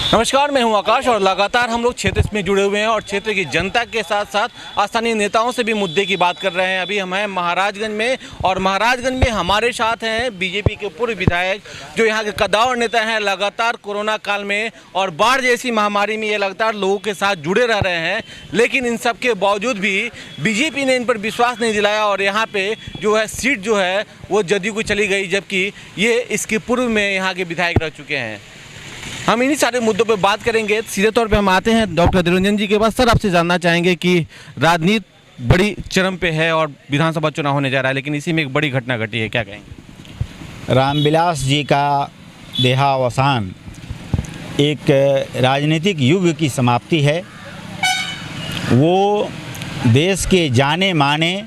नमस्कार, मैं हूं आकाश और लगातार हम लोग क्षेत्र में जुड़े हुए हैं और क्षेत्र की जनता के साथ साथ स्थानीय नेताओं से भी मुद्दे की बात कर रहे हैं। अभी हम हैं महाराजगंज में और महाराजगंज में हमारे साथ हैं बीजेपी के पूर्व विधायक जो यहाँ के कद्दावर नेता हैं। लगातार कोरोना काल में और बाढ़ जैसी महामारी में ये लगातार लोगों के साथ जुड़े रह रहे हैं, लेकिन इन सब के बावजूद भी बीजेपी ने इन पर विश्वास नहीं दिलाया और यहाँ पे जो है सीट जो है वो जदयू को चली गई, जबकि ये इसके पूर्व में यहाँ के विधायक रह चुके हैं। हम इन्हीं सारे मुद्दों पे बात करेंगे। सीधे तौर पे हम आते हैं डॉक्टर निरंजन जी के पास। सर, आपसे जानना चाहेंगे कि राजनीति बड़ी चरम पे है और विधानसभा चुनाव होने जा रहा है, लेकिन इसी में एक बड़ी घटना घटी है, क्या कहेंगे? रामविलास जी का देहावसान एक राजनीतिक युग की समाप्ति है। वो देश के जाने माने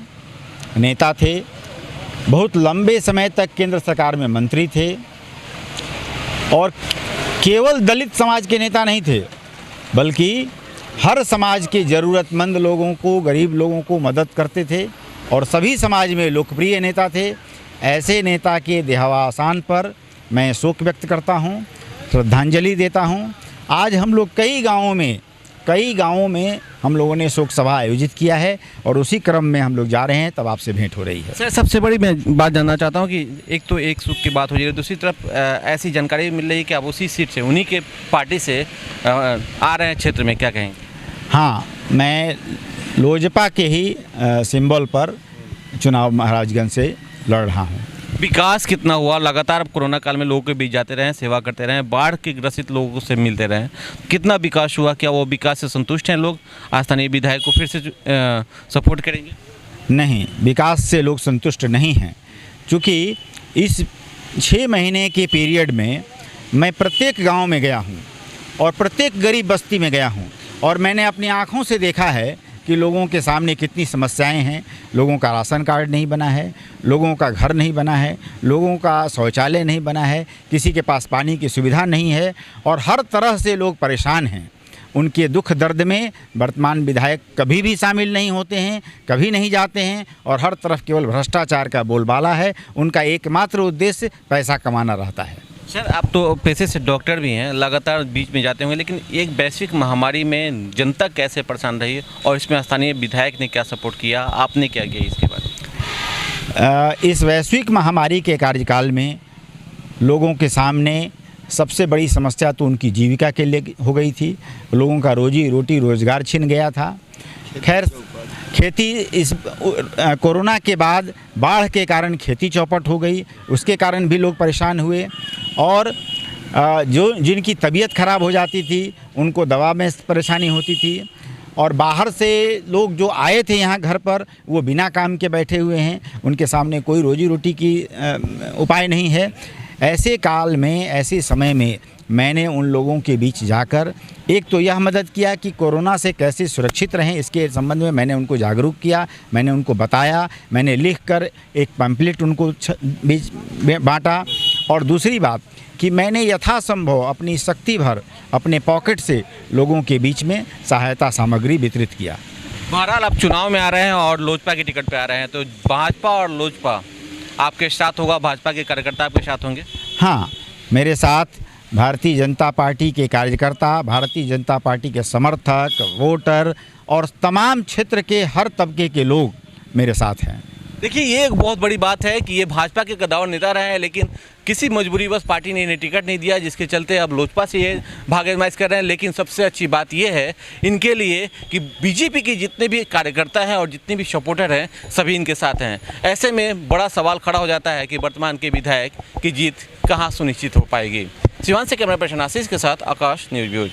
नेता थे, बहुत लंबे समय तक केंद्र सरकार में मंत्री थे और केवल दलित समाज के नेता नहीं थे, बल्कि हर समाज के ज़रूरतमंद लोगों को, गरीब लोगों को मदद करते थे और सभी समाज में लोकप्रिय नेता थे। ऐसे नेता के देहावसान पर मैं शोक व्यक्त करता हूं, श्रद्धांजलि देता हूं। आज हम लोग कई गांवों में हम लोगों ने शोक सभा आयोजित किया है और उसी क्रम में हम लोग जा रहे हैं, तब आपसे भेंट हो रही है। सर, सबसे बड़ी मैं बात जानना चाहता हूं कि एक तो एक सुख की बात हो रही है, दूसरी तरफ ऐसी जानकारी मिल रही है कि आप उसी सीट से, उन्हीं के पार्टी से आ रहे हैं क्षेत्र में, क्या कहेंगे? हाँ, मैं लोजपा के ही सिंबल पर चुनाव महाराजगंज से लड़ रहा हूँ। विकास कितना हुआ? लगातार अब कोरोना काल में लोगों के बीच जाते रहे, सेवा करते रहे, बाढ़ के ग्रसित लोगों से मिलते रहे, कितना विकास हुआ? क्या वो विकास से संतुष्ट हैं लोग? स्थानीय विधायक को फिर से सपोर्ट करेंगे? नहीं, विकास से लोग संतुष्ट नहीं हैं, क्योंकि इस 6 महीने के पीरियड में मैं प्रत्येक गांव में गया हूं और प्रत्येक गरीब बस्ती में गया हूं और मैंने अपनी आँखों से देखा है कि लोगों के सामने कितनी समस्याएं हैं। लोगों का राशन कार्ड नहीं बना है, लोगों का घर नहीं बना है, लोगों का शौचालय नहीं बना है, किसी के पास पानी की सुविधा नहीं है और हर तरह से लोग परेशान हैं। उनके दुख दर्द में वर्तमान विधायक कभी भी शामिल नहीं होते हैं, कभी नहीं जाते हैं और हर तरफ केवल भ्रष्टाचार का बोलबाला है। उनका एकमात्र उद्देश्य पैसा कमाना रहता है। सर, आप तो पेशे से डॉक्टर भी हैं, लगातार बीच में जाते होंगे, लेकिन एक वैश्विक महामारी में जनता कैसे परेशान रही है और इसमें स्थानीय विधायक ने क्या सपोर्ट किया, आपने क्या किया इसके बारे में? इस वैश्विक महामारी के कार्यकाल में लोगों के सामने सबसे बड़ी समस्या तो उनकी जीविका के लिए हो गई थी। लोगों का रोजी रोटी रोजगार छिन गया था। खैर, खेती इस कोरोना के बाद बाढ़ के कारण खेती चौपट हो गई, उसके कारण भी लोग परेशान हुए और जिनकी तबीयत ख़राब हो जाती थी उनको दवा में परेशानी होती थी और बाहर से लोग जो आए थे यहाँ घर पर वो बिना काम के बैठे हुए हैं, उनके सामने कोई रोजी रोटी की उपाय नहीं है। ऐसे काल में, ऐसे समय में मैंने उन लोगों के बीच जाकर एक तो यह मदद किया कि कोरोना से कैसे सुरक्षित रहें, इसके संबंध में मैंने उनको जागरूक किया, मैंने उनको बताया, मैंने लिखकर एक पैम्पलेट उनको बीच बांटा और दूसरी बात कि मैंने यथासंभव अपनी शक्ति भर अपने पॉकेट से लोगों के बीच में सहायता सामग्री वितरित किया। बहरहाल आप चुनाव में आ रहे हैं और लोजपा की टिकट पे आ रहे हैं, तो भाजपा और लोजपा आपके साथ होगा, भाजपा के कार्यकर्ता आपके साथ होंगे? हाँ, मेरे साथ भारतीय जनता पार्टी के कार्यकर्ता, भारतीय जनता पार्टी के समर्थक, वोटर और तमाम क्षेत्र के हर तबके के लोग मेरे साथ हैं। देखिए, ये एक बहुत बड़ी बात है कि ये भाजपा के कद्दावर नेता रहे हैं, लेकिन किसी मजबूरीवश पार्टी ने इन्हें टिकट नहीं दिया, जिसके चलते अब लोजपा से ये भागेजमाइश कर रहे हैं। लेकिन सबसे अच्छी बात ये है इनके लिए कि बीजेपी के जितने भी कार्यकर्ता हैं और जितने भी सपोर्टर हैं सभी इनके साथ हैं। ऐसे में बड़ा सवाल खड़ा हो जाता है कि वर्तमान के विधायक की जीत कहाँ सुनिश्चित हो पाएगी। सिवान से कैमरा पर्सन आशीष के साथ आकाश, न्यूज़ ब्यूरो।